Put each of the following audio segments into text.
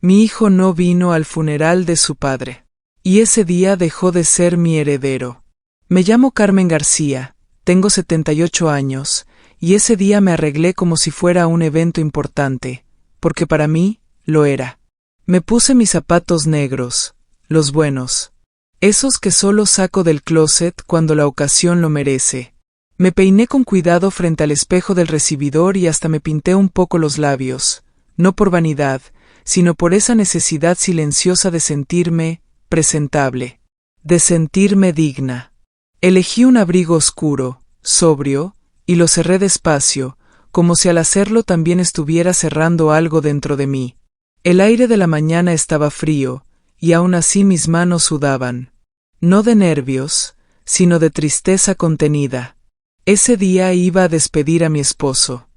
Mi hijo no vino al funeral de su padre. Y ese día dejó de ser mi heredero. Me llamo Carmen García, tengo 78 años, y ese día me arreglé como si fuera un evento importante, porque para mí lo era. Me puse mis zapatos negros, los buenos, esos que solo saco del closet cuando la ocasión lo merece. Me peiné con cuidado frente al espejo del recibidor y hasta me pinté un poco los labios, no por vanidad, sino por esa necesidad silenciosa de sentirme presentable, de sentirme digna. Elegí un abrigo oscuro, sobrio, y lo cerré despacio, como si al hacerlo también estuviera cerrando algo dentro de mí. El aire de la mañana estaba frío, y aún así mis manos sudaban. No de nervios, sino de tristeza contenida. Ese día iba a despedir a mi esposo,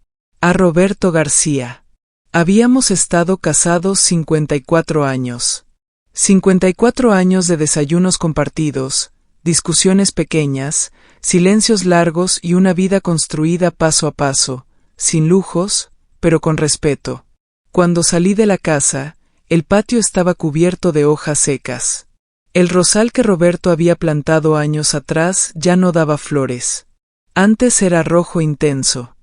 a Roberto García. Habíamos estado casados 54 años. 54 años de desayunos compartidos, discusiones pequeñas, silencios largos y una vida construida paso a paso, sin lujos, pero con respeto. Cuando salí de la casa, el patio estaba cubierto de hojas secas. El rosal que Roberto había plantado años atrás ya no daba flores. Antes era rojo intenso.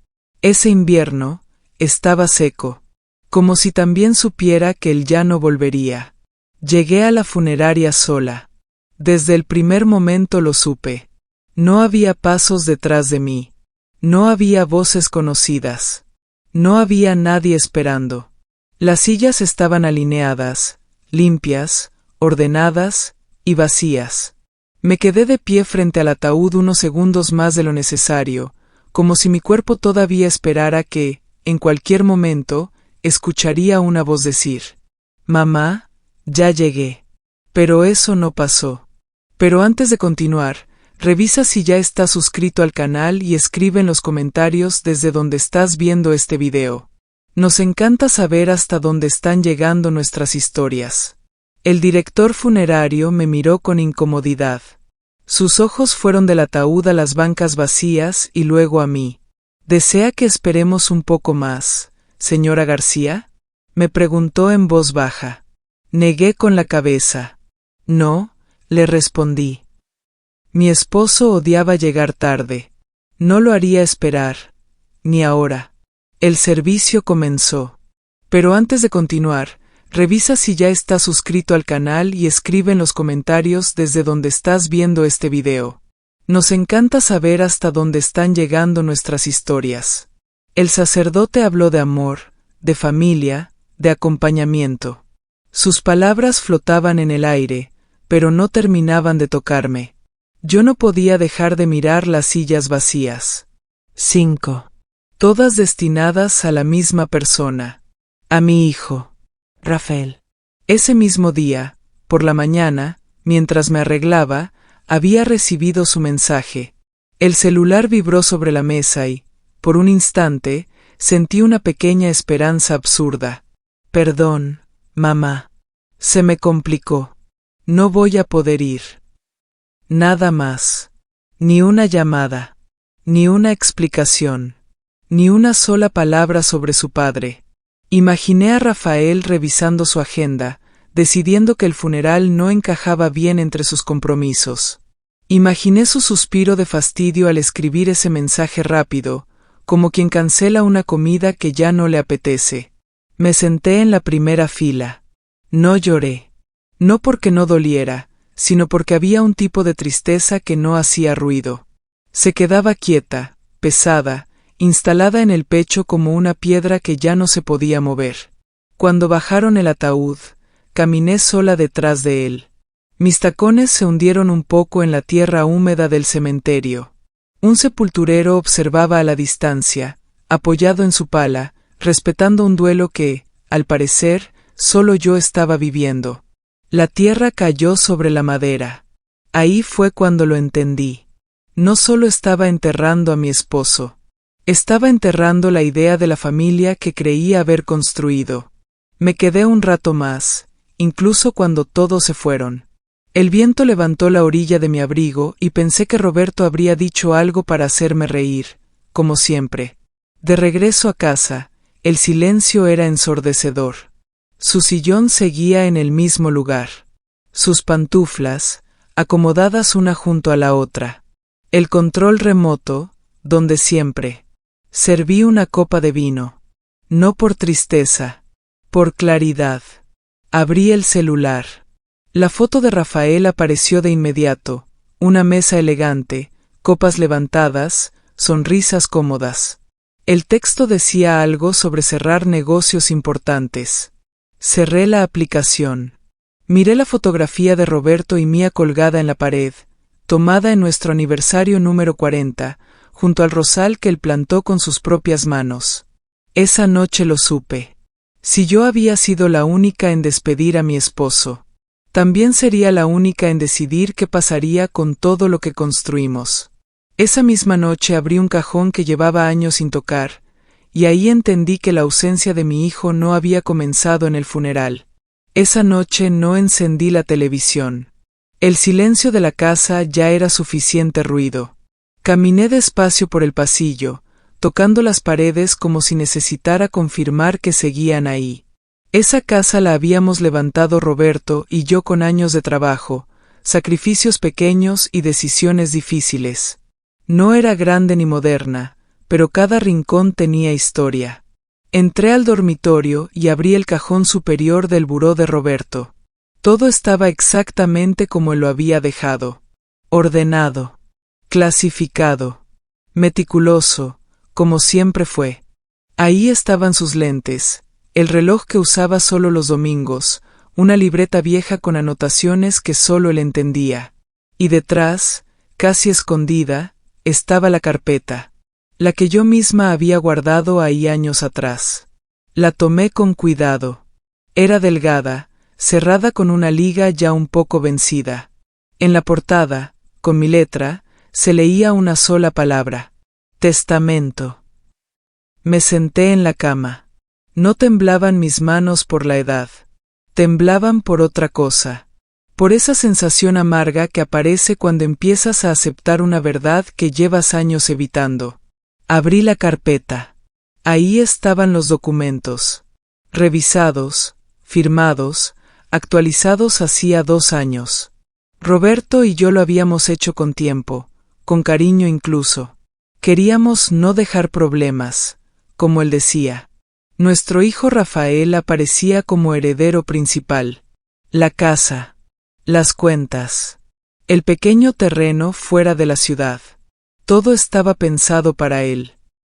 Ese invierno estaba seco, como si también supiera que él ya no volvería. Llegué a la funeraria sola. Desde el primer momento lo supe. No había pasos detrás de mí. No había voces conocidas. No había nadie esperando. Las sillas estaban alineadas, limpias, ordenadas y vacías. Me quedé de pie frente al ataúd unos segundos más de lo necesario, como si mi cuerpo todavía esperara que, en cualquier momento, escucharía una voz decir: «Mamá, ya llegué». Pero eso no pasó. Pero antes de continuar, revisa si ya estás suscrito al canal y escribe en los comentarios desde donde estás viendo este video. Nos encanta saber hasta dónde están llegando nuestras historias. El director funerario me miró con incomodidad. Sus ojos fueron del ataúd a las bancas vacías y luego a mí. ¿Desea que esperemos un poco más, señora García?, me preguntó en voz baja. Negué con la cabeza. No, le respondí. Mi esposo odiaba llegar tarde. No lo haría esperar. Ni ahora. El servicio comenzó. Pero antes de continuar, revisa si ya estás suscrito al canal y escribe en los comentarios desde donde estás viendo este video. Nos encanta saber hasta dónde están llegando nuestras historias. El sacerdote habló de amor, de familia, de acompañamiento. Sus palabras flotaban en el aire, pero no terminaban de tocarme. Yo no podía dejar de mirar las sillas vacías. 5. Todas destinadas a la misma persona. A mi hijo, Rafael. Ese mismo día, por la mañana, mientras me arreglaba, había recibido su mensaje. El celular vibró sobre la mesa y, por un instante, sentí una pequeña esperanza absurda. Perdón, mamá. Se me complicó. No voy a poder ir. Nada más. Ni una llamada. Ni una explicación. Ni una sola palabra sobre su padre. Imaginé a Rafael revisando su agenda, decidiendo que el funeral no encajaba bien entre sus compromisos. Imaginé su suspiro de fastidio al escribir ese mensaje rápido, como quien cancela una comida que ya no le apetece. Me senté en la primera fila. No lloré. No porque no doliera, sino porque había un tipo de tristeza que no hacía ruido. Se quedaba quieta, pesada, instalada en el pecho como una piedra que ya no se podía mover. Cuando bajaron el ataúd, caminé sola detrás de él. Mis tacones se hundieron un poco en la tierra húmeda del cementerio. Un sepulturero observaba a la distancia, apoyado en su pala, respetando un duelo que, al parecer, solo yo estaba viviendo. La tierra cayó sobre la madera. Ahí fue cuando lo entendí. No solo estaba enterrando a mi esposo. Estaba enterrando la idea de la familia que creía haber construido. Me quedé un rato más, incluso cuando todos se fueron. El viento levantó la orilla de mi abrigo y pensé que Roberto habría dicho algo para hacerme reír, como siempre. De regreso a casa, el silencio era ensordecedor. Su sillón seguía en el mismo lugar. Sus pantuflas, acomodadas una junto a la otra. El control remoto, donde siempre. Serví una copa de vino. No por tristeza, por claridad. Abrí el celular. La foto de Rafael apareció de inmediato. Una mesa elegante, copas levantadas, sonrisas cómodas. El texto decía algo sobre cerrar negocios importantes. Cerré la aplicación. Miré la fotografía de Roberto y mía colgada en la pared, tomada en nuestro aniversario número 40, junto al rosal que él plantó con sus propias manos. Esa noche lo supe. Si yo había sido la única en despedir a mi esposo, también sería la única en decidir qué pasaría con todo lo que construimos. Esa misma noche abrí un cajón que llevaba años sin tocar, y ahí entendí que la ausencia de mi hijo no había comenzado en el funeral. Esa noche no encendí la televisión. El silencio de la casa ya era suficiente ruido. Caminé despacio por el pasillo, tocando las paredes como si necesitara confirmar que seguían ahí. Esa casa la habíamos levantado Roberto y yo con años de trabajo, sacrificios pequeños y decisiones difíciles. No era grande ni moderna, pero cada rincón tenía historia. Entré al dormitorio y abrí el cajón superior del buró de Roberto. Todo estaba exactamente como él lo había dejado. Ordenado, clasificado, meticuloso, como siempre fue. Ahí estaban sus lentes, el reloj que usaba solo los domingos, una libreta vieja con anotaciones que solo él entendía. Y detrás, casi escondida, estaba la carpeta. La que yo misma había guardado ahí años atrás. La tomé con cuidado. Era delgada, cerrada con una liga ya un poco vencida. En la portada, con mi letra, se leía una sola palabra: testamento. Me senté en la cama. No temblaban mis manos por la edad. Temblaban por otra cosa. Por esa sensación amarga que aparece cuando empiezas a aceptar una verdad que llevas años evitando. Abrí la carpeta. Ahí estaban los documentos. Revisados, firmados, actualizados hacía 2 años. Roberto y yo lo habíamos hecho con tiempo, con cariño incluso. Queríamos no dejar problemas, como él decía. Nuestro hijo Rafael aparecía como heredero principal. La casa, las cuentas, el pequeño terreno fuera de la ciudad. Todo estaba pensado para él.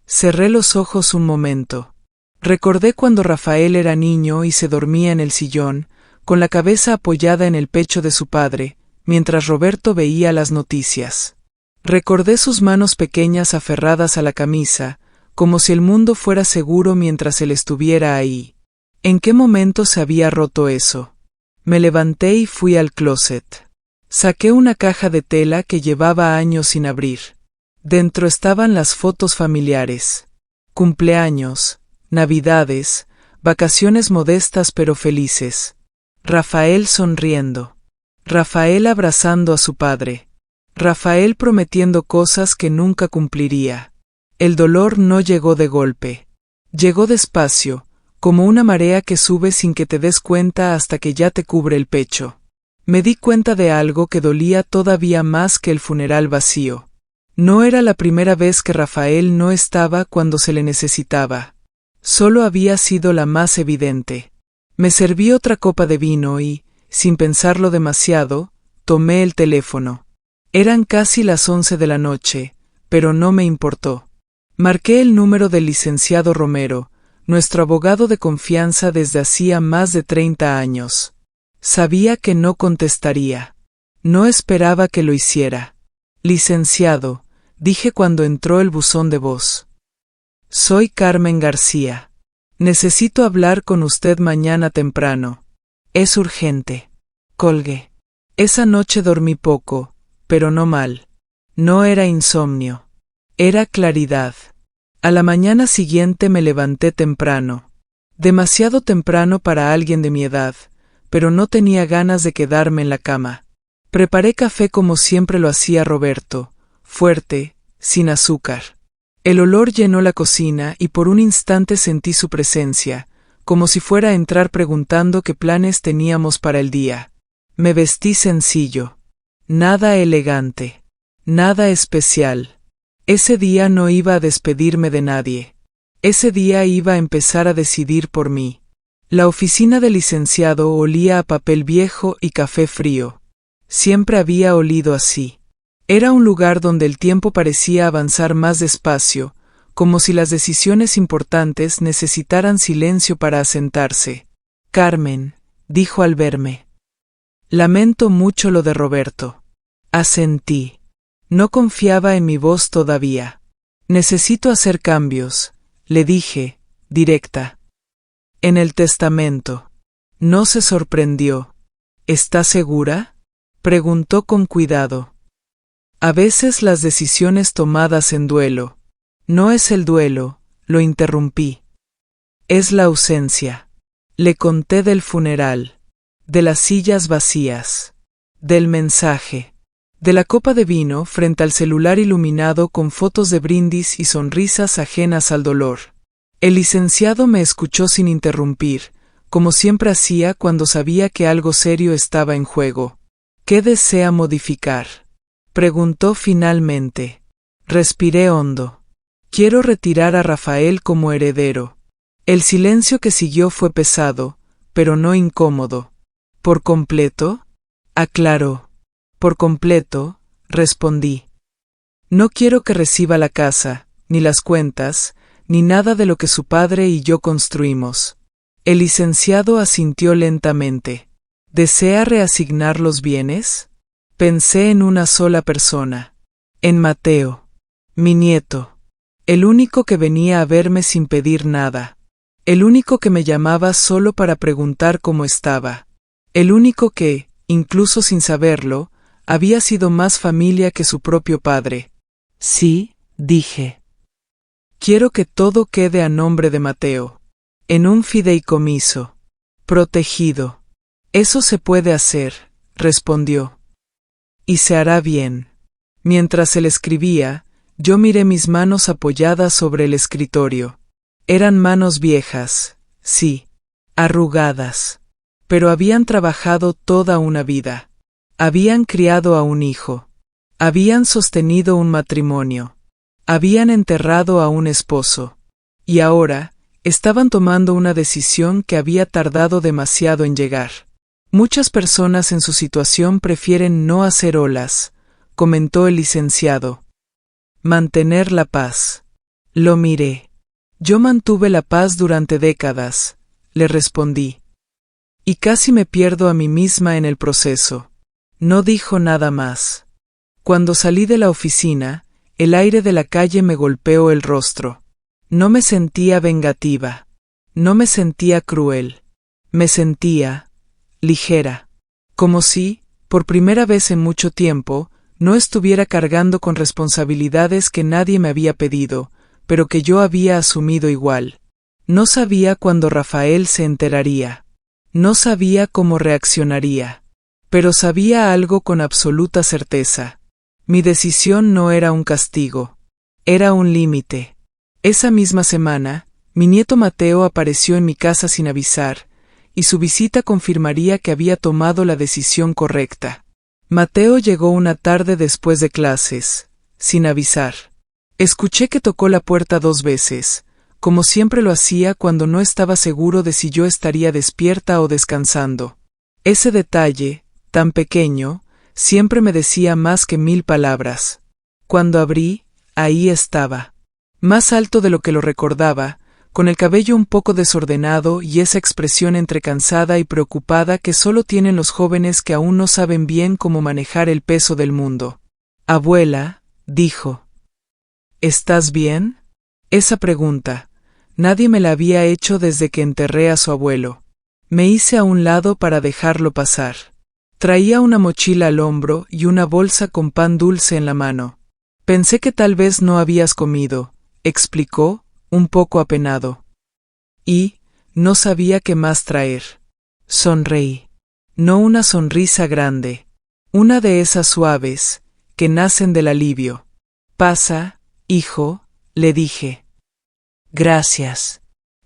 Cerré los ojos un momento. Recordé cuando Rafael era niño y se dormía en el sillón, con la cabeza apoyada en el pecho de su padre, mientras Roberto veía las noticias. Recordé sus manos pequeñas aferradas a la camisa, como si el mundo fuera seguro mientras él estuviera ahí. ¿En qué momento se había roto eso? Me levanté y fui al closet. Saqué una caja de tela que llevaba años sin abrir. Dentro estaban las fotos familiares. Cumpleaños, navidades, vacaciones modestas pero felices. Rafael sonriendo. Rafael abrazando a su padre. Rafael prometiendo cosas que nunca cumpliría. El dolor no llegó de golpe. Llegó despacio, como una marea que sube sin que te des cuenta hasta que ya te cubre el pecho. Me di cuenta de algo que dolía todavía más que el funeral vacío. No era la primera vez que Rafael no estaba cuando se le necesitaba. Solo había sido la más evidente. Me serví otra copa de vino y, sin pensarlo demasiado, tomé el teléfono. Eran casi las 11 de la noche, pero no me importó. Marqué el número del licenciado Romero, nuestro abogado de confianza desde hacía más de 30 años. Sabía que no contestaría. No esperaba que lo hiciera. Licenciado, dije cuando entró el buzón de voz. Soy Carmen García. Necesito hablar con usted mañana temprano. Es urgente. Colgué. Esa noche dormí poco, pero no mal. No era insomnio. Era claridad. A la mañana siguiente me levanté temprano. Demasiado temprano para alguien de mi edad, pero no tenía ganas de quedarme en la cama. Preparé café como siempre lo hacía Roberto, fuerte, sin azúcar. El olor llenó la cocina y por un instante sentí su presencia, como si fuera a entrar preguntando qué planes teníamos para el día. Me vestí sencillo. Nada elegante. Nada especial. Ese día no iba a despedirme de nadie. Ese día iba a empezar a decidir por mí. La oficina del licenciado olía a papel viejo y café frío. Siempre había olido así. Era un lugar donde el tiempo parecía avanzar más despacio, como si las decisiones importantes necesitaran silencio para asentarse. Carmen, dijo al verme. Lamento mucho lo de Roberto. Asentí. No confiaba en mi voz todavía. Necesito hacer cambios, le dije, directa. En el testamento. No se sorprendió. ¿Está segura? Preguntó con cuidado. A veces las decisiones tomadas en duelo. No es el duelo, lo interrumpí. Es la ausencia. Le conté del funeral, de las sillas vacías, del mensaje, de la copa de vino frente al celular iluminado con fotos de brindis y sonrisas ajenas al dolor. El licenciado me escuchó sin interrumpir, como siempre hacía cuando sabía que algo serio estaba en juego. ¿Qué desea modificar? Preguntó finalmente. Respiré hondo. Quiero retirar a Rafael como heredero. El silencio que siguió fue pesado, pero no incómodo. ¿Por completo? Aclaró. Por completo, respondí. No quiero que reciba la casa, ni las cuentas, ni nada de lo que su padre y yo construimos. El licenciado asintió lentamente. ¿Desea reasignar los bienes? Pensé en una sola persona. En Mateo. Mi nieto. El único que venía a verme sin pedir nada. El único que me llamaba solo para preguntar cómo estaba. El único que, incluso sin saberlo, había sido más familia que su propio padre. Sí, dije. Quiero que todo quede a nombre de Mateo. En un fideicomiso. Protegido. Eso se puede hacer, respondió. Y se hará bien. Mientras él escribía, yo miré mis manos apoyadas sobre el escritorio. Eran manos viejas, sí, arrugadas, pero habían trabajado toda una vida. Habían criado a un hijo. Habían sostenido un matrimonio. Habían enterrado a un esposo. Y ahora, estaban tomando una decisión que había tardado demasiado en llegar. Muchas personas en su situación prefieren no hacer olas, comentó el licenciado. Mantener la paz. Lo miré. Yo mantuve la paz durante décadas, le respondí. Y casi me pierdo a mí misma en el proceso. No dijo nada más. Cuando salí de la oficina, el aire de la calle me golpeó el rostro. No me sentía vengativa. No me sentía cruel. Me sentía ligera. Como si, por primera vez en mucho tiempo, no estuviera cargando con responsabilidades que nadie me había pedido, pero que yo había asumido igual. No sabía cuándo Rafael se enteraría. No sabía cómo reaccionaría. Pero sabía algo con absoluta certeza. Mi decisión no era un castigo. Era un límite. Esa misma semana, mi nieto Mateo apareció en mi casa sin avisar, y su visita confirmaría que había tomado la decisión correcta. Mateo llegó una tarde después de clases, sin avisar. Escuché que tocó la puerta 2 veces, como siempre lo hacía cuando no estaba seguro de si yo estaría despierta o descansando. Ese detalle, tan pequeño, siempre me decía más que 1000 palabras. Cuando abrí, ahí estaba. Más alto de lo que lo recordaba, con el cabello un poco desordenado y esa expresión entre cansada y preocupada que solo tienen los jóvenes que aún no saben bien cómo manejar el peso del mundo. Abuela, dijo. ¿Estás bien? Esa pregunta, nadie me la había hecho desde que enterré a su abuelo. Me hice a un lado para dejarlo pasar. Traía una mochila al hombro y una bolsa con pan dulce en la mano. Pensé que tal vez no habías comido, explicó, un poco apenado. Y, no sabía qué más traer. Sonreí. No una sonrisa grande. Una de esas suaves, que nacen del alivio. Pasa, hijo, le dije. Gracias.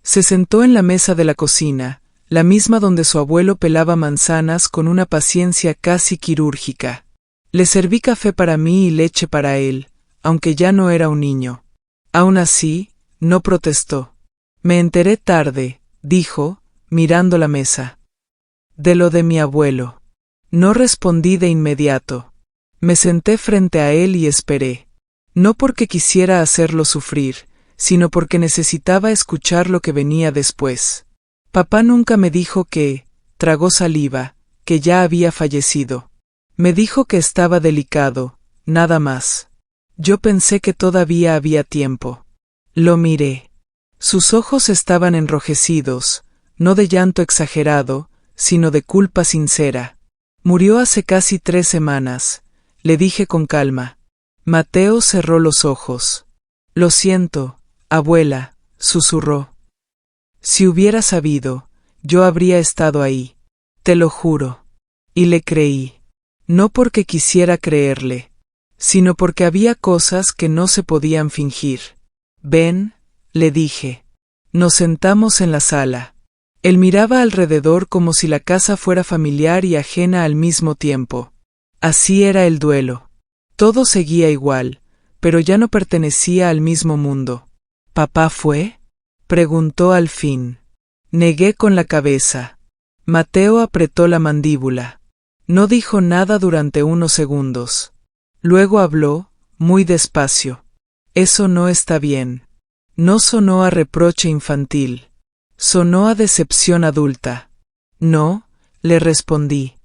Se sentó en la mesa de la cocina, la misma donde su abuelo pelaba manzanas con una paciencia casi quirúrgica. Le serví café para mí y leche para él, aunque ya no era un niño. Aún así, no protestó. Me enteré tarde, dijo, mirando la mesa. De lo de mi abuelo. No respondí de inmediato. Me senté frente a él y esperé. No porque quisiera hacerlo sufrir, sino porque necesitaba escuchar lo que venía después. Papá nunca me dijo que, tragó saliva, que ya había fallecido. Me dijo que estaba delicado, nada más. Yo pensé que todavía había tiempo. Lo miré. Sus ojos estaban enrojecidos, no de llanto exagerado, sino de culpa sincera. Murió hace casi 3 semanas, le dije con calma. Mateo cerró los ojos. Lo siento, abuela, susurró. Si hubiera sabido, yo habría estado ahí. Te lo juro. Y le creí. No porque quisiera creerle, sino porque había cosas que no se podían fingir. Ven, le dije. Nos sentamos en la sala. Él miraba alrededor como si la casa fuera familiar y ajena al mismo tiempo. Así era el duelo. Todo seguía igual, pero ya no pertenecía al mismo mundo. ¿Papá fue? Preguntó al fin. Negué con la cabeza. Mateo apretó la mandíbula. No dijo nada durante unos segundos. Luego habló, muy despacio. Eso no está bien. No sonó a reproche infantil. Sonó a decepción adulta. No, le respondí.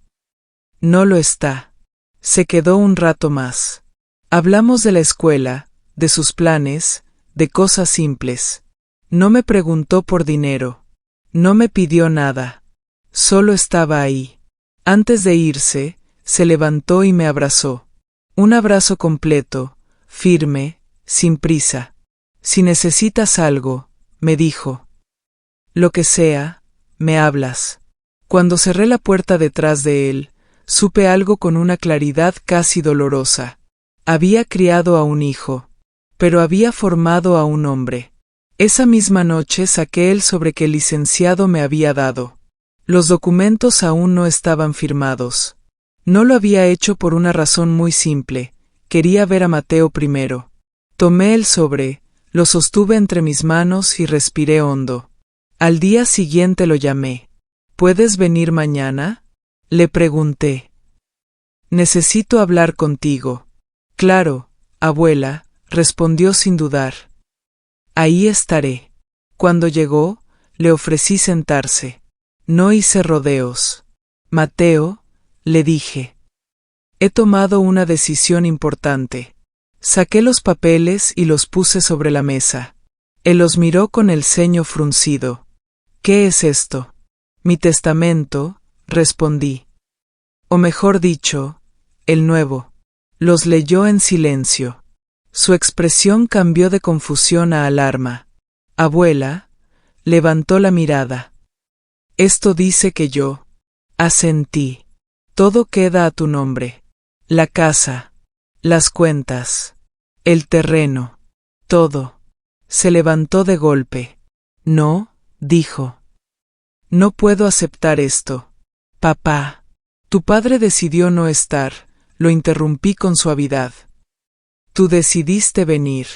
No lo está. Se quedó un rato más. Hablamos de la escuela, de sus planes, de cosas simples. No me preguntó por dinero. No me pidió nada. Solo estaba ahí. Antes de irse, se levantó y me abrazó. Un abrazo completo, firme, sin prisa. Si necesitas algo, me dijo. Lo que sea, me hablas. Cuando cerré la puerta detrás de él, supe algo con una claridad casi dolorosa. Había criado a un hijo, pero había formado a un hombre. Esa misma noche saqué el sobre que el licenciado me había dado. Los documentos aún no estaban firmados. No lo había hecho por una razón muy simple. Quería ver a Mateo primero. Tomé el sobre, lo sostuve entre mis manos y respiré hondo. Al día siguiente lo llamé. ¿Puedes venir mañana? Le pregunté. Necesito hablar contigo. Claro, abuela, respondió sin dudar. Ahí estaré. Cuando llegó, le ofrecí sentarse. No hice rodeos. Mateo, le dije. He tomado una decisión importante. Saqué los papeles y los puse sobre la mesa. Él los miró con el ceño fruncido. ¿Qué es esto? Mi testamento, respondí. O mejor dicho, el nuevo. Los leyó en silencio. Su expresión cambió de confusión a alarma. Abuela, levantó la mirada. Esto dice que yo. Asentí. Todo queda a tu nombre. La casa. Las cuentas. El terreno. Todo. Se levantó de golpe. No, dijo. No puedo aceptar esto. Papá. Tu padre decidió no estar. Lo interrumpí con suavidad. Tú decidiste venir.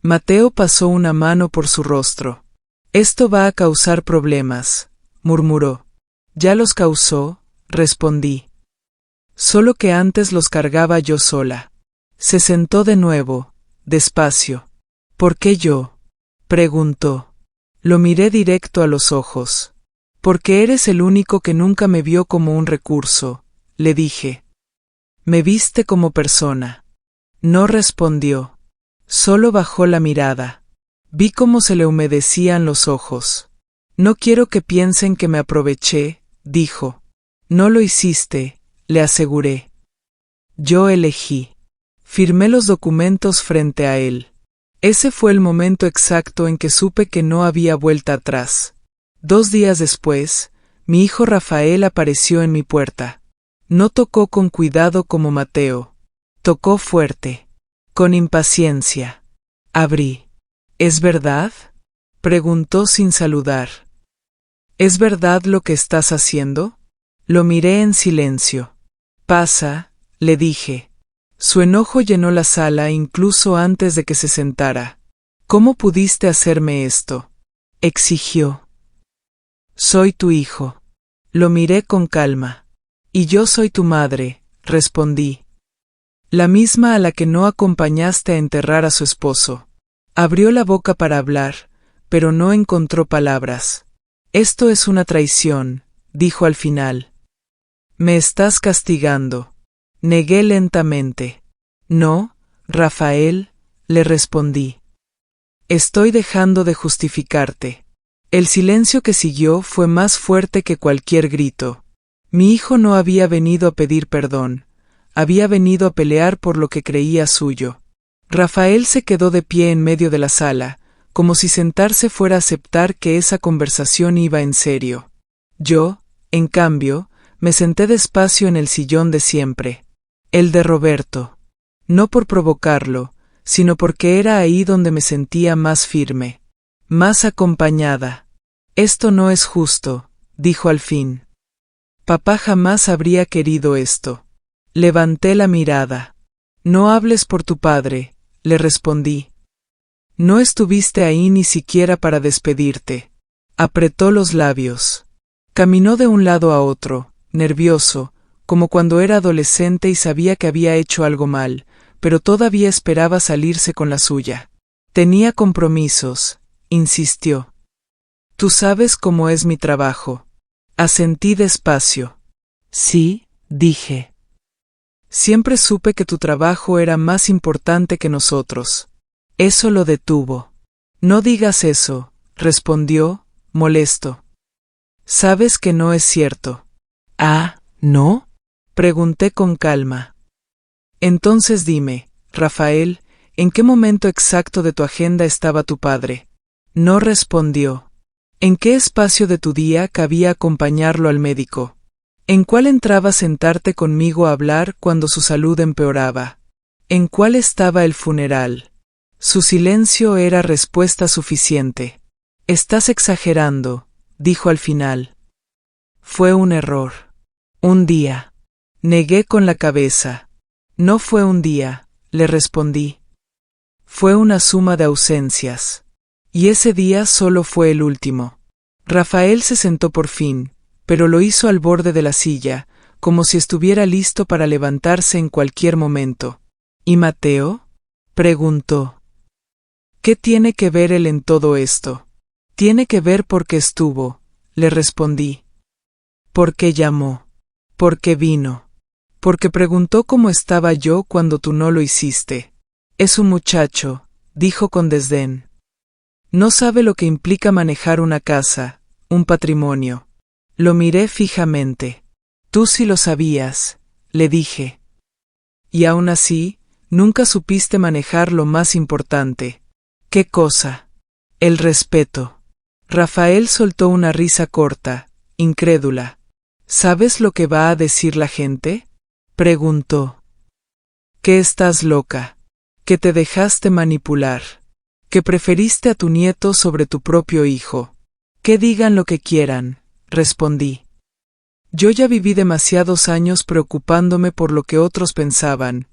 Mateo pasó una mano por su rostro. Esto va a causar problemas, murmuró. Ya los causó, respondí. Solo que antes los cargaba yo sola. Se sentó de nuevo, despacio. ¿Por qué yo? Preguntó. Lo miré directo a los ojos. Porque eres el único que nunca me vio como un recurso, le dije. Me viste como persona. No respondió. Solo bajó la mirada. Vi cómo se le humedecían los ojos. No quiero que piensen que me aproveché, dijo. No lo hiciste, le aseguré. Yo elegí. Firmé los documentos frente a él. Ese fue el momento exacto en que supe que no había vuelta atrás. 2 días después, mi hijo Rafael apareció en mi puerta. No tocó con cuidado como Mateo. Tocó fuerte. Con impaciencia. Abrí. ¿Es verdad? Preguntó sin saludar. ¿Es verdad lo que estás haciendo? Lo miré en silencio. Pasa, le dije. Su enojo llenó la sala incluso antes de que se sentara. ¿Cómo pudiste hacerme esto?, exigió. Soy tu hijo. Lo miré con calma. Y yo soy tu madre, respondí. La misma a la que no acompañaste a enterrar a su esposo. Abrió la boca para hablar, pero no encontró palabras. Esto es una traición, dijo al final. Me estás castigando. Negué lentamente. No, Rafael, le respondí. Estoy dejando de justificarte. El silencio que siguió fue más fuerte que cualquier grito. Mi hijo no había venido a pedir perdón, había venido a pelear por lo que creía suyo. Rafael se quedó de pie en medio de la sala, como si sentarse fuera a aceptar que esa conversación iba en serio. Yo, en cambio, me senté despacio en el sillón de siempre, el de Roberto. No por provocarlo, sino porque era ahí donde me sentía más firme, más acompañada. Esto no es justo, dijo al fin. Papá jamás habría querido esto. Levanté la mirada. No hables por tu padre, le respondí. No estuviste ahí ni siquiera para despedirte. Apretó los labios. Caminó de un lado a otro, nervioso, como cuando era adolescente y sabía que había hecho algo mal, pero todavía esperaba salirse con la suya. Tenía compromisos, insistió. Tú sabes cómo es mi trabajo. Asentí despacio. Sí, dije. Siempre supe que tu trabajo era más importante que nosotros. Eso lo detuvo. No digas eso, respondió, molesto. Sabes que no es cierto. Ah, ¿no? Pregunté con calma. Entonces dime, Rafael, ¿en qué momento exacto de tu agenda estaba tu padre? No respondió. ¿En qué espacio de tu día cabía acompañarlo al médico? ¿En cuál entraba sentarte conmigo a hablar cuando su salud empeoraba? ¿En cuál estaba el funeral? Su silencio era respuesta suficiente. Estás exagerando, dijo al final. Fue un error. Un día. Negué con la cabeza. No fue un día, le respondí. Fue una suma de ausencias. Y ese día solo fue el último. Rafael se sentó por fin, pero lo hizo al borde de la silla, como si estuviera listo para levantarse en cualquier momento. ¿Y Mateo?, preguntó. ¿Qué tiene que ver él en todo esto? Tiene que ver porque estuvo, le respondí. Porque llamó. Porque vino. Porque preguntó cómo estaba yo cuando tú no lo hiciste. Es un muchacho, dijo con desdén. No sabe lo que implica manejar una casa, un patrimonio. Lo miré fijamente. Tú sí lo sabías, le dije. Y aún así, nunca supiste manejar lo más importante. ¿Qué cosa? El respeto. Rafael soltó una risa corta, incrédula. ¿Sabes lo que va a decir la gente?, preguntó. Que estás loca. Que te dejaste manipular. Que preferiste a tu nieto sobre tu propio hijo. Que digan lo que quieran, respondí. Yo ya viví demasiados años preocupándome por lo que otros pensaban,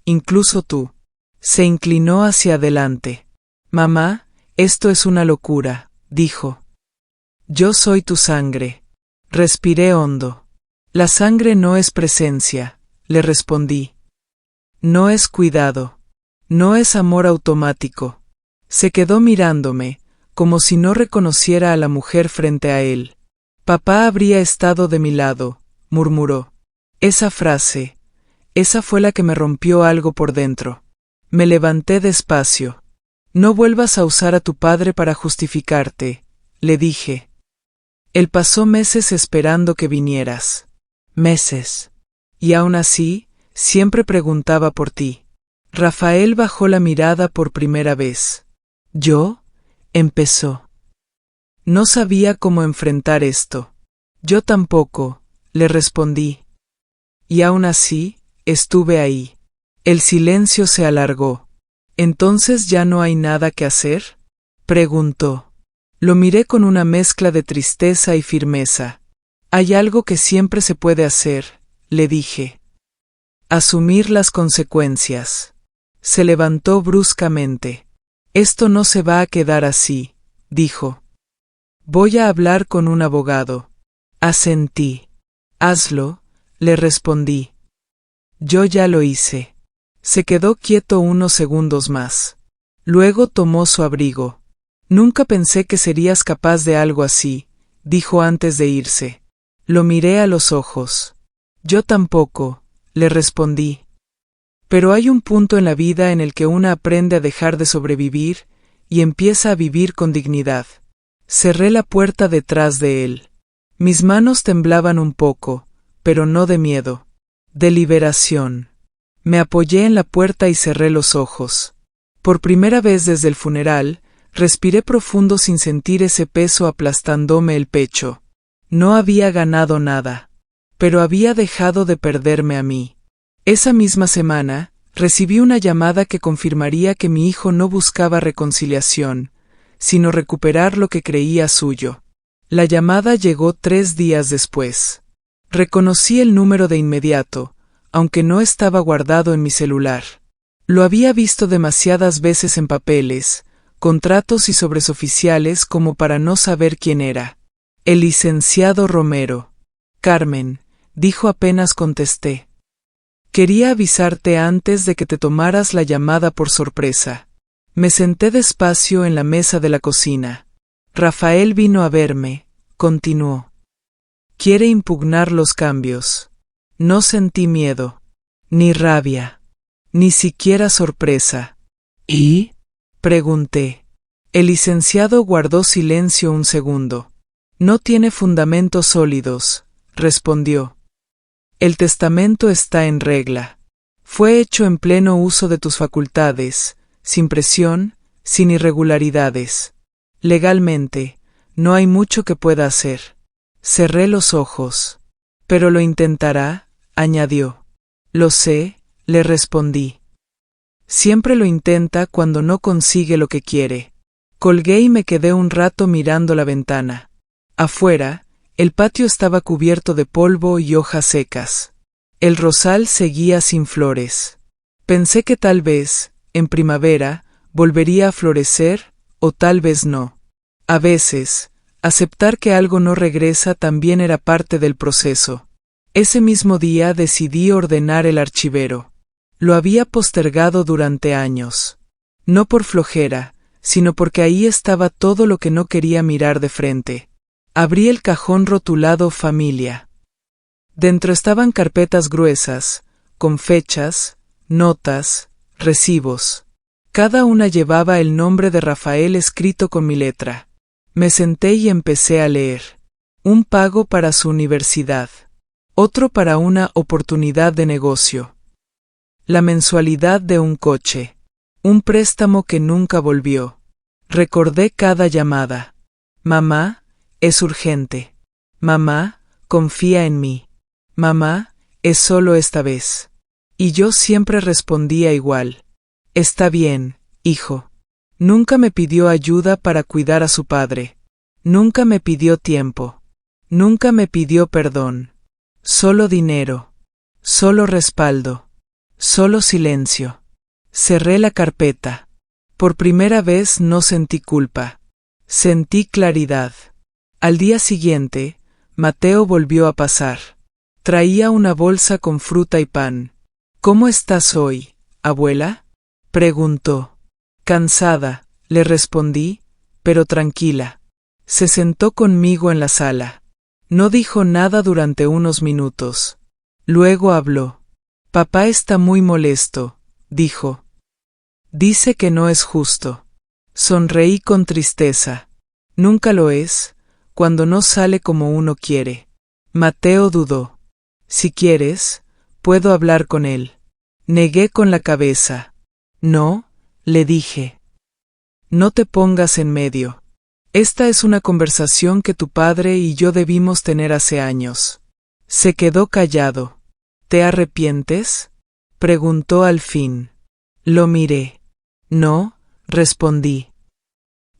incluso tú. Se inclinó hacia adelante. Mamá, esto es una locura, dijo. Yo soy tu sangre. Respiré hondo. La sangre no es presencia, le respondí. No es cuidado. No es amor automático. Se quedó mirándome, como si no reconociera a la mujer frente a él. Papá habría estado de mi lado, murmuró. Esa frase, esa fue la que me rompió algo por dentro. Me levanté despacio. No vuelvas a usar a tu padre para justificarte, le dije. Él pasó meses esperando que vinieras. Meses. Y aún así, siempre preguntaba por ti. Rafael bajó la mirada por primera vez. ¿Yo? Empezó. No sabía cómo enfrentar esto. Yo tampoco, le respondí. Y aún así, estuve ahí. El silencio se alargó. ¿Entonces ya no hay nada que hacer?, preguntó. Lo miré con una mezcla de tristeza y firmeza. Hay algo que siempre se puede hacer, le dije. Asumir las consecuencias. Se levantó bruscamente. Esto no se va a quedar así, dijo. Voy a hablar con un abogado. Asentí. Hazlo, le respondí. Yo ya lo hice. Se quedó quieto unos segundos más. Luego tomó su abrigo. Nunca pensé que serías capaz de algo así, dijo antes de irse. Lo miré a los ojos. Yo tampoco, le respondí. Pero hay un punto en la vida en el que una aprende a dejar de sobrevivir y empieza a vivir con dignidad. Cerré la puerta detrás de él. Mis manos temblaban un poco, pero no de miedo, de liberación. Me apoyé en la puerta y cerré los ojos. Por primera vez desde el funeral, respiré profundo sin sentir ese peso aplastándome el pecho. No había ganado nada, pero había dejado de perderme a mí. Esa misma semana, recibí una llamada que confirmaría que mi hijo no buscaba reconciliación, sino recuperar lo que creía suyo. La llamada llegó 3 días después. Reconocí el número de inmediato, aunque no estaba guardado en mi celular. Lo había visto demasiadas veces en papeles, contratos y sobres oficiales como para no saber quién era. El licenciado Romero. Carmen, dijo apenas contesté. Quería avisarte antes de que te tomaras la llamada por sorpresa. Me senté despacio en la mesa de la cocina. Rafael vino a verme, continuó. Quiere impugnar los cambios. No sentí miedo, ni rabia, ni siquiera sorpresa. ¿Y? Pregunté. El licenciado guardó silencio un segundo. No tiene fundamentos sólidos, respondió. El testamento está en regla. Fue hecho en pleno uso de tus facultades, sin presión, sin irregularidades. Legalmente, no hay mucho que pueda hacer. Cerré los ojos. Pero lo intentará, añadió. Lo sé, le respondí. Siempre lo intenta cuando no consigue lo que quiere. Colgué y me quedé un rato mirando la ventana. Afuera, el patio estaba cubierto de polvo y hojas secas. El rosal seguía sin flores. Pensé que tal vez, en primavera, volvería a florecer, o tal vez no. A veces, aceptar que algo no regresa también era parte del proceso. Ese mismo día decidí ordenar el archivero. Lo había postergado durante años. No por flojera, sino porque ahí estaba todo lo que no quería mirar de frente. Abrí el cajón rotulado Familia. Dentro estaban carpetas gruesas, con fechas, notas, recibos. Cada una llevaba el nombre de Rafael escrito con mi letra. Me senté y empecé a leer. Un pago para su universidad. Otro para una oportunidad de negocio. La mensualidad de un coche. Un préstamo que nunca volvió. Recordé cada llamada. Mamá, es urgente. Mamá, confía en mí. Mamá, es solo esta vez. Y yo siempre respondía igual. Está bien, hijo. Nunca me pidió ayuda para cuidar a su padre. Nunca me pidió tiempo. Nunca me pidió perdón. Solo dinero. Solo respaldo. Solo silencio. Cerré la carpeta. Por primera vez no sentí culpa. Sentí claridad. Al día siguiente, Mateo volvió a pasar. Traía una bolsa con fruta y pan. ¿Cómo estás hoy, abuela?, preguntó. Cansada, le respondí, pero tranquila. Se sentó conmigo en la sala. No dijo nada durante unos minutos. Luego habló. Papá está muy molesto, dijo. Dice que no es justo. Sonreí con tristeza. Nunca lo es, cuando no sale como uno quiere. Mateo dudó. Si quieres, puedo hablar con él. Negué con la cabeza. No, le dije. No te pongas en medio. Esta es una conversación que tu padre y yo debimos tener hace años. Se quedó callado. ¿Te arrepientes?, preguntó al fin. Lo miré. No, respondí.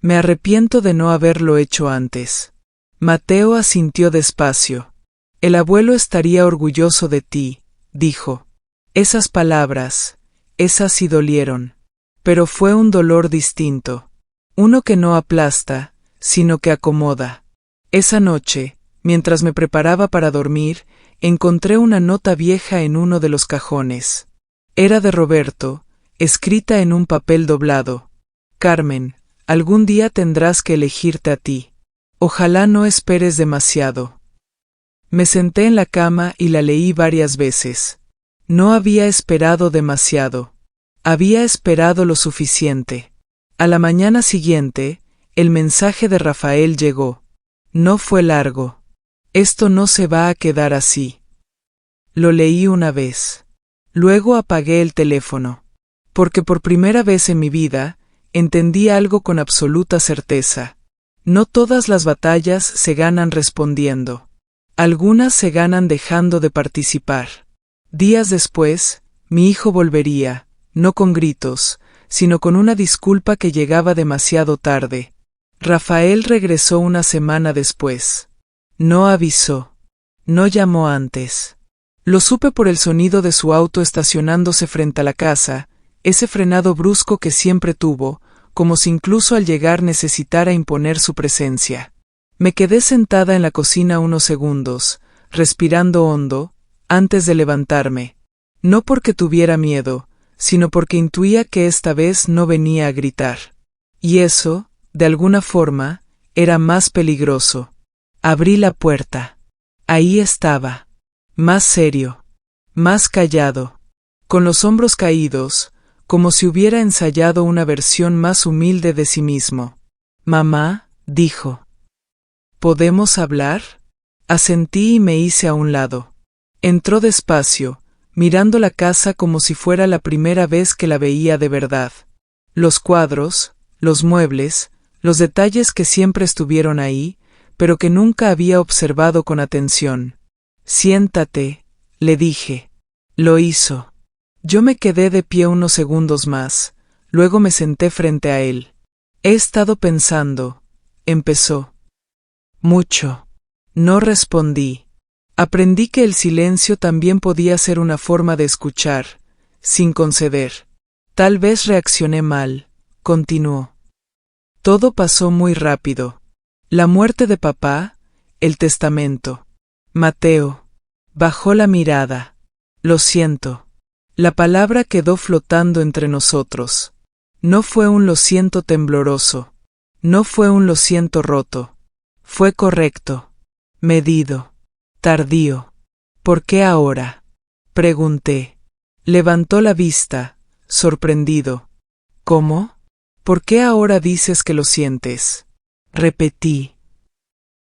Me arrepiento de no haberlo hecho antes. Mateo asintió despacio. El abuelo estaría orgulloso de ti, dijo. Esas palabras, esas sí dolieron. Pero fue un dolor distinto. Uno que no aplasta, sino que acomoda. Esa noche, mientras me preparaba para dormir, encontré una nota vieja en uno de los cajones. Era de Roberto, escrita en un papel doblado. Carmen, algún día tendrás que elegirte a ti. Ojalá no esperes demasiado. Me senté en la cama y la leí varias veces. No había esperado demasiado. Había esperado lo suficiente. A la mañana siguiente, el mensaje de Rafael llegó. No fue largo. Esto no se va a quedar así. Lo leí una vez. Luego apagué el teléfono. Porque por primera vez en mi vida, entendí algo con absoluta certeza. No todas las batallas se ganan respondiendo. Algunas se ganan dejando de participar. Días después, mi hijo volvería, no con gritos, sino con una disculpa que llegaba demasiado tarde. Rafael regresó una semana después. No avisó. No llamó antes. Lo supe por el sonido de su auto estacionándose frente a la casa, ese frenado brusco que siempre tuvo, como si incluso al llegar necesitara imponer su presencia. Me quedé sentada en la cocina unos segundos, respirando hondo, antes de levantarme. No porque tuviera miedo, sino porque intuía que esta vez no venía a gritar. Y eso, de alguna forma, era más peligroso. Abrí la puerta. Ahí estaba. Más serio. Más callado. Con los hombros caídos, como si hubiera ensayado una versión más humilde de sí mismo. Mamá, dijo. ¿Podemos hablar? Asentí y me hice a un lado. Entró despacio, mirando la casa como si fuera la primera vez que la veía de verdad. Los cuadros, los muebles, los detalles que siempre estuvieron ahí, pero que nunca había observado con atención. Siéntate, le dije. Lo hizo. Yo me quedé de pie unos segundos más, luego me senté frente a él. He estado pensando, empezó. Mucho. No respondí. Aprendí que el silencio también podía ser una forma de escuchar, sin conceder. Tal vez reaccioné mal, continuó. Todo pasó muy rápido. La muerte de papá, el testamento. Mateo. Bajó la mirada. Lo siento. La palabra quedó flotando entre nosotros. No fue un lo siento tembloroso. No fue un lo siento roto. Fue correcto. Medido. Tardío. ¿Por qué ahora? Pregunté. Levantó la vista, sorprendido. ¿Cómo? ¿Por qué ahora dices que lo sientes? Repetí.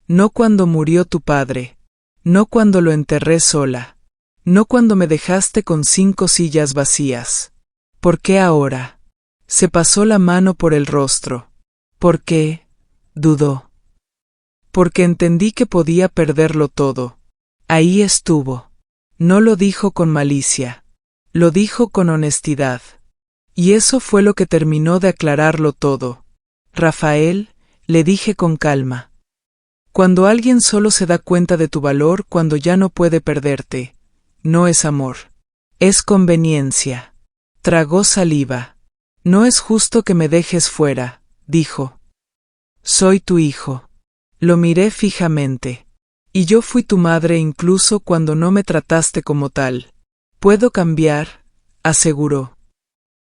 No cuando murió tu padre. No cuando lo enterré sola. No cuando me dejaste con 5 sillas vacías. ¿Por qué ahora? Se pasó la mano por el rostro. ¿Por qué? Dudó. Porque entendí que podía perderlo todo. Ahí estuvo. No lo dijo con malicia. Lo dijo con honestidad. Y eso fue lo que terminó de aclararlo todo. Rafael, le dije con calma. Cuando alguien solo se da cuenta de tu valor cuando ya no puede perderte, no es amor. Es conveniencia. Tragó saliva. No es justo que me dejes fuera, dijo. Soy tu hijo. Lo miré fijamente. Y yo fui tu madre incluso cuando no me trataste como tal. Puedo cambiar, aseguró.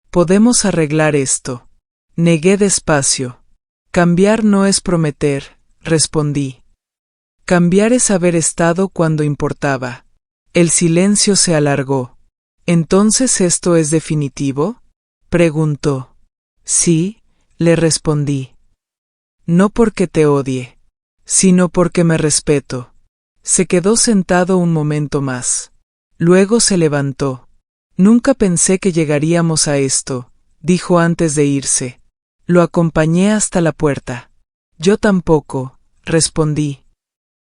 Podemos arreglar esto. Negué despacio. Cambiar no es prometer, respondí. Cambiar es haber estado cuando importaba. El silencio se alargó. ¿Entonces esto es definitivo? Preguntó. Sí, le respondí. No porque te odie, sino porque me respeto. Se quedó sentado un momento más. Luego se levantó. Nunca pensé que llegaríamos a esto, dijo antes de irse. Lo acompañé hasta la puerta. Yo tampoco, respondí.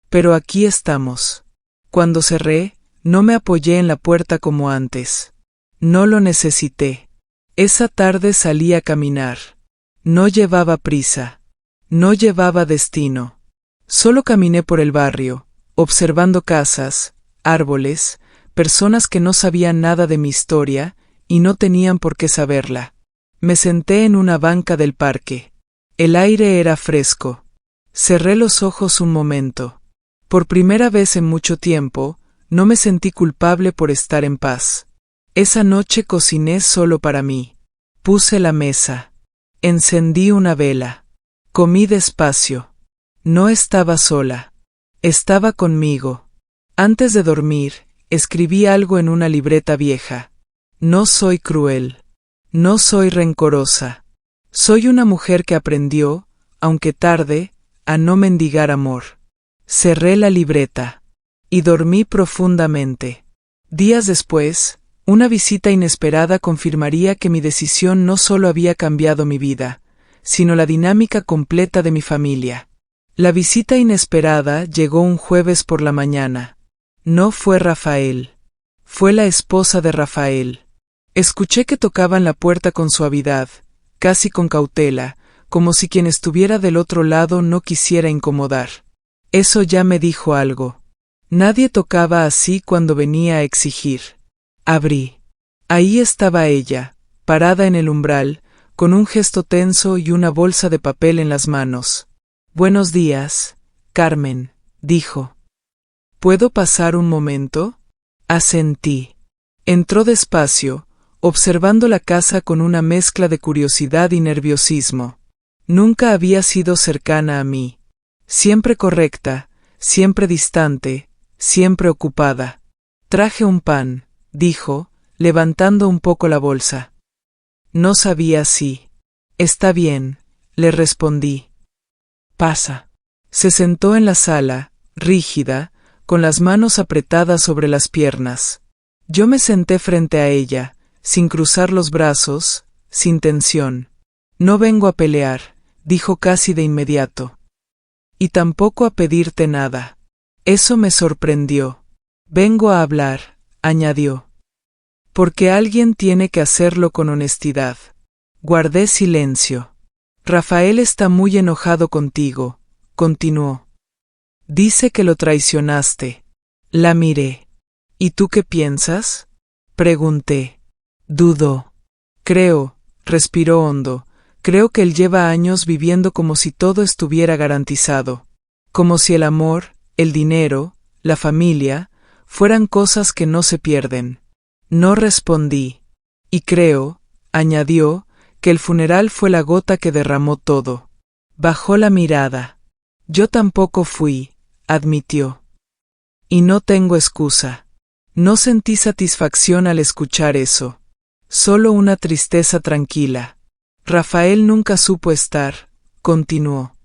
Pero aquí estamos. Cuando cerré, no me apoyé en la puerta como antes. No lo necesité. Esa tarde salí a caminar. No llevaba prisa. No llevaba destino. Solo caminé por el barrio, observando casas, árboles, personas que no sabían nada de mi historia y no tenían por qué saberla. Me senté en una banca del parque. El aire era fresco. Cerré los ojos un momento. Por primera vez en mucho tiempo, no me sentí culpable por estar en paz. Esa noche cociné solo para mí. Puse la mesa. Encendí una vela. Comí despacio. No estaba sola. Estaba conmigo. Antes de dormir, escribí algo en una libreta vieja. No soy cruel. No soy rencorosa. Soy una mujer que aprendió, aunque tarde, a no mendigar amor. Cerré la libreta. Y dormí profundamente. Días después, una visita inesperada confirmaría que mi decisión no solo había cambiado mi vida, sino la dinámica completa de mi familia. La visita inesperada llegó un jueves por la mañana. No fue Rafael. Fue la esposa de Rafael. Escuché que tocaban la puerta con suavidad, casi con cautela, como si quien estuviera del otro lado no quisiera incomodar. Eso ya me dijo algo. Nadie tocaba así cuando venía a exigir. Abrí. Ahí estaba ella, parada en el umbral, con un gesto tenso y una bolsa de papel en las manos. «Buenos días, Carmen», dijo. «¿Puedo pasar un momento?» Asentí. Entró despacio, observando la casa con una mezcla de curiosidad y nerviosismo. Nunca había sido cercana a mí. Siempre correcta, siempre distante, siempre ocupada. «Traje un pan», dijo, levantando un poco la bolsa. No sabía si. «Está bien», le respondí. «Pasa». Se sentó en la sala, rígida, con las manos apretadas sobre las piernas. Yo me senté frente a ella, sin cruzar los brazos, sin tensión. «No vengo a pelear», dijo casi de inmediato. «Y tampoco a pedirte nada». Eso me sorprendió. «Vengo a hablar», añadió. «Porque alguien tiene que hacerlo con honestidad». Guardé silencio. «Rafael está muy enojado contigo», continuó. «Dice que lo traicionaste». La miré. «¿Y tú qué piensas?», pregunté. Dudó. «Creo», respiró hondo, «creo que él lleva años viviendo como si todo estuviera garantizado. Como si el amor, el dinero, la familia, fueran cosas que no se pierden». No respondí. «Y creo», añadió, «que el funeral fue la gota que derramó todo». Bajó la mirada. «Yo tampoco fui», admitió. «Y no tengo excusa». No sentí satisfacción al escuchar eso. Solo una tristeza tranquila. «Rafael nunca supo estar», continuó.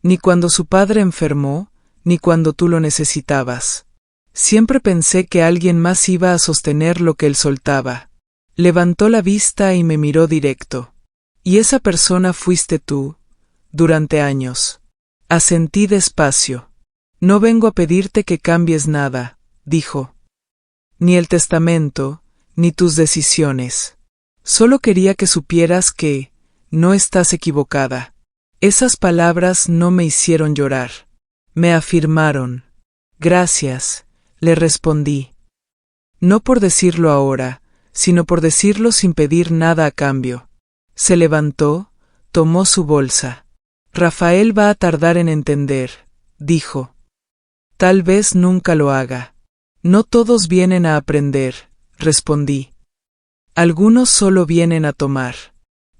«Ni cuando su padre enfermó, ni cuando tú lo necesitabas. Siempre pensé que alguien más iba a sostener lo que él soltaba». Levantó la vista y me miró directo. «Y esa persona fuiste tú, durante años». Asentí despacio. «No vengo a pedirte que cambies nada», dijo. «Ni el testamento, ni tus decisiones. Solo quería que supieras que no estás equivocada». Esas palabras no me hicieron llorar. Me afirmaron. «Gracias», le respondí. No por decirlo ahora, sino por decirlo sin pedir nada a cambio. Se levantó, tomó su bolsa. «Rafael va a tardar en entender», dijo. «Tal vez nunca lo haga». «No todos vienen a aprender», respondí. «Algunos solo vienen a tomar».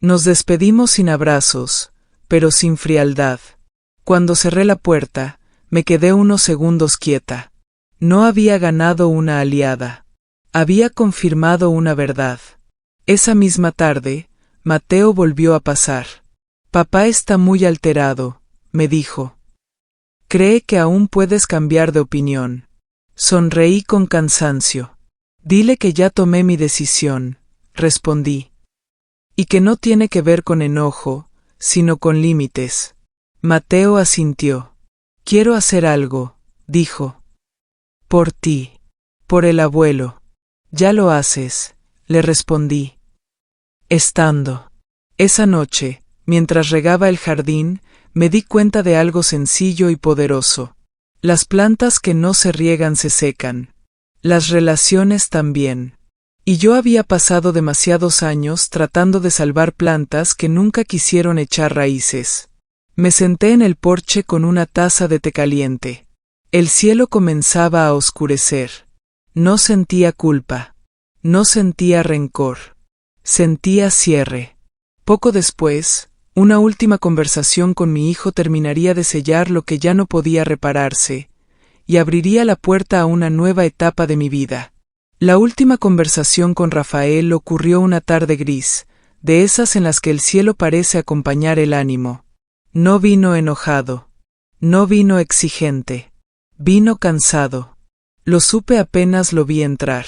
Nos despedimos sin abrazos, pero sin frialdad. Cuando cerré la puerta, me quedé unos segundos quieta. No había ganado una aliada. Había confirmado una verdad. Esa misma tarde, Mateo volvió a pasar. «Papá está muy alterado», me dijo. «Cree que aún puedes cambiar de opinión». Sonreí con cansancio. «Dile que ya tomé mi decisión», respondí. «Y que no tiene que ver con enojo, sino con límites». Mateo asintió. «Quiero hacer algo», dijo. «Por ti. Por el abuelo». «Ya lo haces», le respondí. Estando. Esa noche, Mientras regaba el jardín, me di cuenta de algo sencillo y poderoso. Las plantas que no se riegan se secan. Las relaciones también. Y yo había pasado demasiados años tratando de salvar plantas que nunca quisieron echar raíces. Me senté en el porche con una taza de té caliente. El cielo comenzaba a oscurecer. No sentía culpa. No sentía rencor. Sentía cierre. Poco después, una última conversación con mi hijo terminaría de sellar lo que ya no podía repararse, y abriría la puerta a una nueva etapa de mi vida. La última conversación con Rafael ocurrió una tarde gris, de esas en las que el cielo parece acompañar el ánimo. No vino enojado. No vino exigente. Vino cansado. Lo supe apenas lo vi entrar.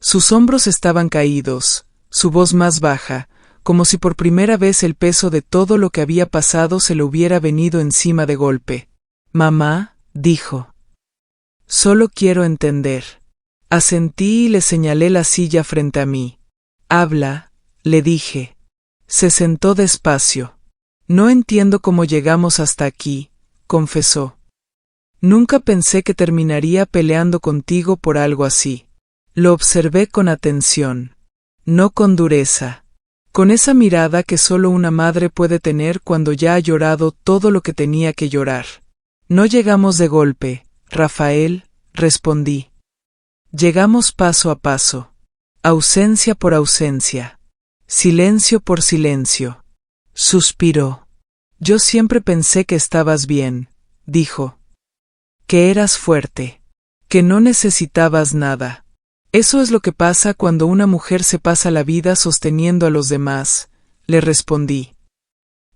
Sus hombros estaban caídos, su voz más baja, como si por primera vez el peso de todo lo que había pasado se le hubiera venido encima de golpe. «Mamá», dijo. «Solo quiero entender». Asentí y le señalé la silla frente a mí. «Habla», le dije. Se sentó despacio. «No entiendo cómo llegamos hasta aquí», confesó. «Nunca pensé que terminaría peleando contigo por algo así». Lo observé con atención. No con dureza. Con esa mirada que solo una madre puede tener cuando ya ha llorado todo lo que tenía que llorar. «No llegamos de golpe, Rafael», respondí. «Llegamos paso a paso. Ausencia por ausencia. Silencio por silencio». Suspiró. «Yo siempre pensé que estabas bien», dijo. «Que eras fuerte. Que no necesitabas nada. Eso es lo que pasa cuando una mujer se pasa la vida sosteniendo a los demás», le respondí.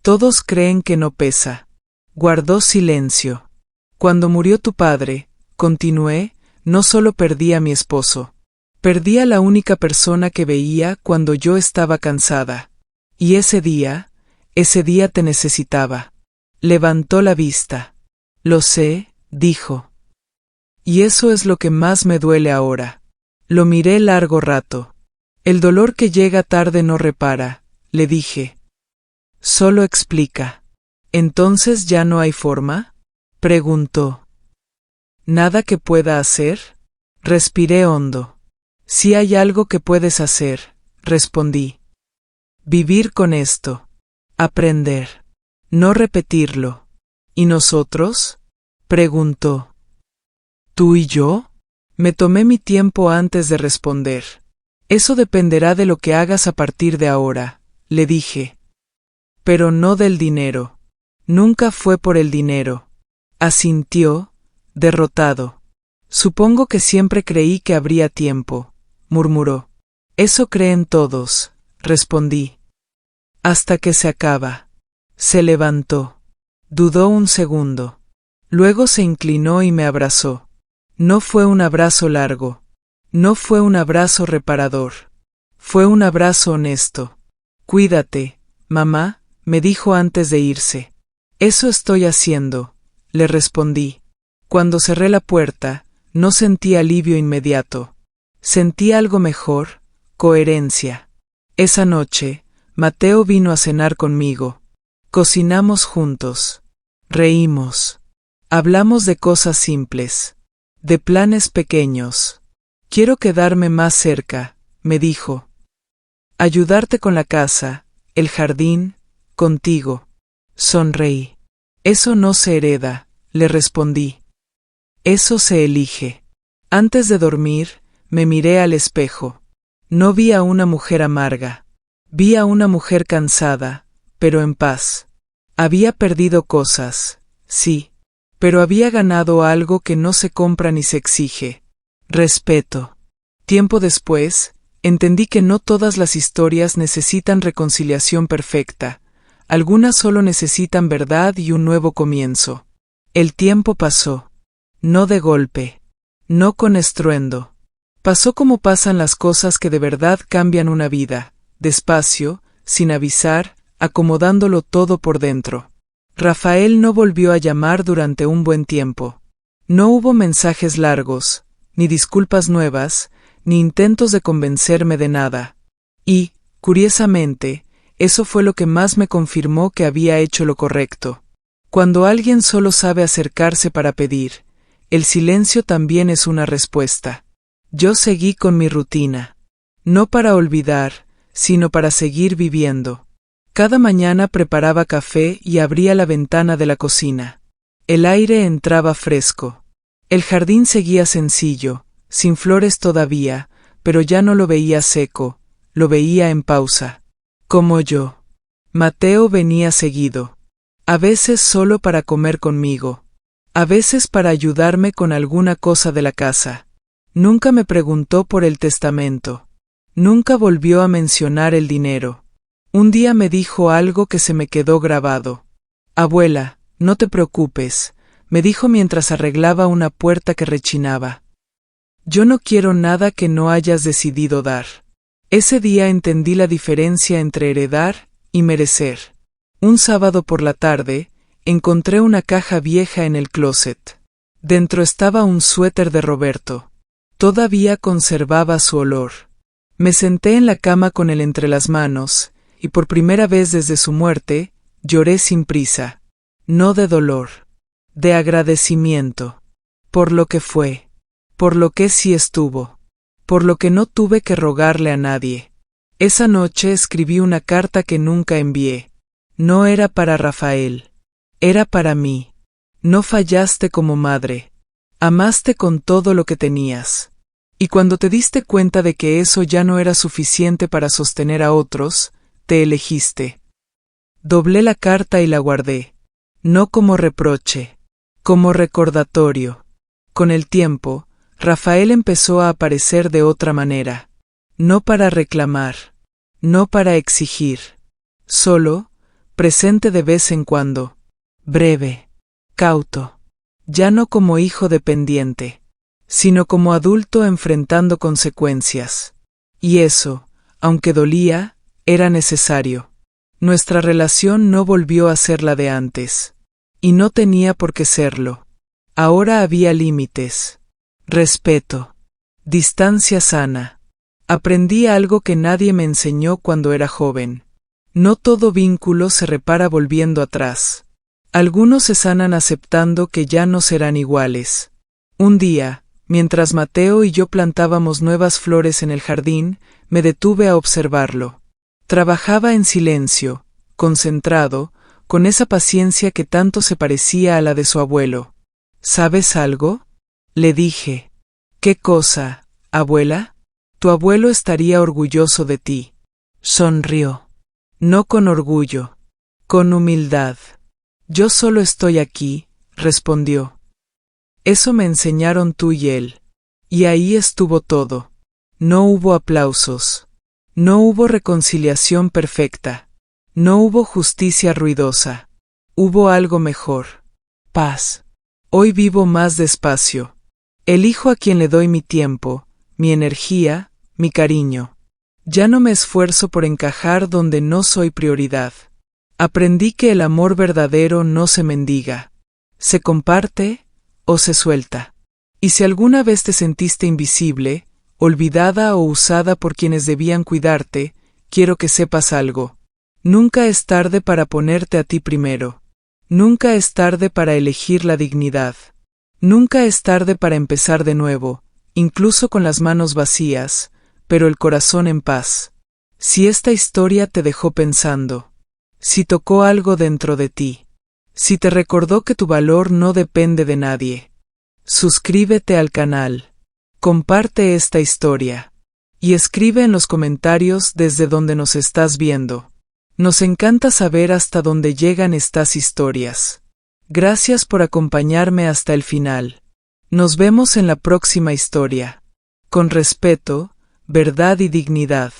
«Todos creen que no pesa». Guardó silencio. «Cuando murió tu padre», continué, «no solo perdí a mi esposo. Perdí a la única persona que veía cuando yo estaba cansada. Y ese día te necesitaba». Levantó la vista. «Lo sé», dijo. «Y eso es lo que más me duele ahora». Lo miré largo rato. «El dolor que llega tarde no repara», le dije. «Solo explica». «¿Entonces ya no hay forma?», preguntó. «¿Nada que pueda hacer?». Respiré hondo. «Sí hay algo que puedes hacer», respondí. «Vivir con esto. Aprender. No repetirlo». «¿Y nosotros?», preguntó. «¿Tú y yo?». Me tomé mi tiempo antes de responder. «Eso dependerá de lo que hagas a partir de ahora», le dije. «Pero no del dinero. Nunca fue por el dinero». Asintió, derrotado. «Supongo que siempre creí que habría tiempo», murmuró. «Eso creen todos», respondí. «Hasta que se acaba». Se levantó. Dudó un segundo. Luego se inclinó y me abrazó. No fue un abrazo largo. No fue un abrazo reparador. Fue un abrazo honesto. «Cuídate, mamá», me dijo antes de irse. «Eso estoy haciendo», le respondí. Cuando cerré la puerta, no sentí alivio inmediato. Sentí algo mejor, coherencia. Esa noche, Mateo vino a cenar conmigo. Cocinamos juntos. Reímos. Hablamos de cosas simples. De planes pequeños. «Quiero quedarme más cerca», me dijo. «Ayudarte con la casa, el jardín, contigo». Sonreí. «Eso no se hereda», le respondí. «Eso se elige». Antes de dormir, me miré al espejo. No vi a una mujer amarga. Vi a una mujer cansada, pero en paz. Había perdido cosas, sí. Pero había ganado algo que no se compra ni se exige: respeto. Tiempo después, entendí que no todas las historias necesitan reconciliación perfecta. Algunas solo necesitan verdad y un nuevo comienzo. El tiempo pasó. No de golpe. No con estruendo. Pasó como pasan las cosas que de verdad cambian una vida, despacio, sin avisar, acomodándolo todo por dentro. Rafael no volvió a llamar durante un buen tiempo. No hubo mensajes largos, ni disculpas nuevas, ni intentos de convencerme de nada. Y, curiosamente, Eso fue lo que más me confirmó que había hecho lo correcto. Cuando alguien solo sabe acercarse para pedir, el silencio también es una respuesta. Yo seguí con mi rutina. No para olvidar, sino para seguir viviendo. Cada mañana preparaba café y abría la ventana de la cocina. El aire entraba fresco. El jardín seguía sencillo, sin flores todavía, pero ya no lo veía seco, lo veía en pausa. Como yo. Mateo venía seguido. A veces solo para comer conmigo. A veces para ayudarme con alguna cosa de la casa. Nunca me preguntó por el testamento. Nunca volvió a mencionar el dinero. Un día me dijo algo que se me quedó grabado. Abuela, no te preocupes, me dijo mientras arreglaba una puerta que rechinaba. Yo no quiero nada que no hayas decidido dar. Ese día entendí la diferencia entre heredar y merecer. Un sábado por la tarde, encontré una caja vieja en el closet. Dentro estaba un suéter de Roberto. Todavía conservaba su olor. Me senté en la cama con él entre las manos, y por primera vez desde su muerte, lloré sin prisa. No de dolor, de agradecimiento. Por lo que fue, por lo que sí estuvo, por lo que no tuve que rogarle a nadie. Esa noche escribí una carta que nunca envié. No era para Rafael, era para mí. No fallaste como madre. Amaste con todo lo que tenías. Y cuando te diste cuenta de que eso ya no era suficiente para sostener a otros, te elegiste. Doblé la carta y la guardé. No como reproche, como recordatorio. Con el tiempo, Rafael empezó a aparecer de otra manera. No para reclamar, no para exigir. Solo, presente de vez en cuando. Breve, cauto. Ya no como hijo dependiente, sino como adulto enfrentando consecuencias. Y eso, aunque dolía, era necesario. Nuestra relación no volvió a ser la de antes. Y no tenía por qué serlo. Ahora había límites. Respeto. Distancia sana. Aprendí algo que nadie me enseñó cuando era joven. No todo vínculo se repara volviendo atrás. Algunos se sanan aceptando que ya no serán iguales. Un día, mientras Mateo y yo plantábamos nuevas flores en el jardín, me detuve a observarlo. Trabajaba en silencio, concentrado, con esa paciencia que tanto se parecía a la de su abuelo. ¿Sabes algo? Le dije. ¿Qué cosa, abuela? Tu abuelo estaría orgulloso de ti. Sonrió. No con orgullo, con humildad. Yo solo estoy aquí, respondió. Eso me enseñaron tú y él. Y ahí estuvo todo. No hubo aplausos. No hubo reconciliación perfecta. No hubo justicia ruidosa. Hubo algo mejor. Paz. Hoy vivo más despacio. Elijo a quien le doy mi tiempo, mi energía, mi cariño. Ya no me esfuerzo por encajar donde no soy prioridad. Aprendí que el amor verdadero no se mendiga. Se comparte o se suelta. Y si alguna vez te sentiste invisible, olvidada o usada por quienes debían cuidarte, quiero que sepas algo. Nunca es tarde para ponerte a ti primero. Nunca es tarde para elegir la dignidad. Nunca es tarde para empezar de nuevo, incluso con las manos vacías, pero el corazón en paz. Si esta historia te dejó pensando, si tocó algo dentro de ti, si te recordó que tu valor no depende de nadie, suscríbete al canal, comparte esta historia, y escribe en los comentarios desde donde nos estás viendo. Nos encanta saber hasta dónde llegan estas historias. Gracias por acompañarme hasta el final. Nos vemos en la próxima historia. Con respeto, verdad y dignidad.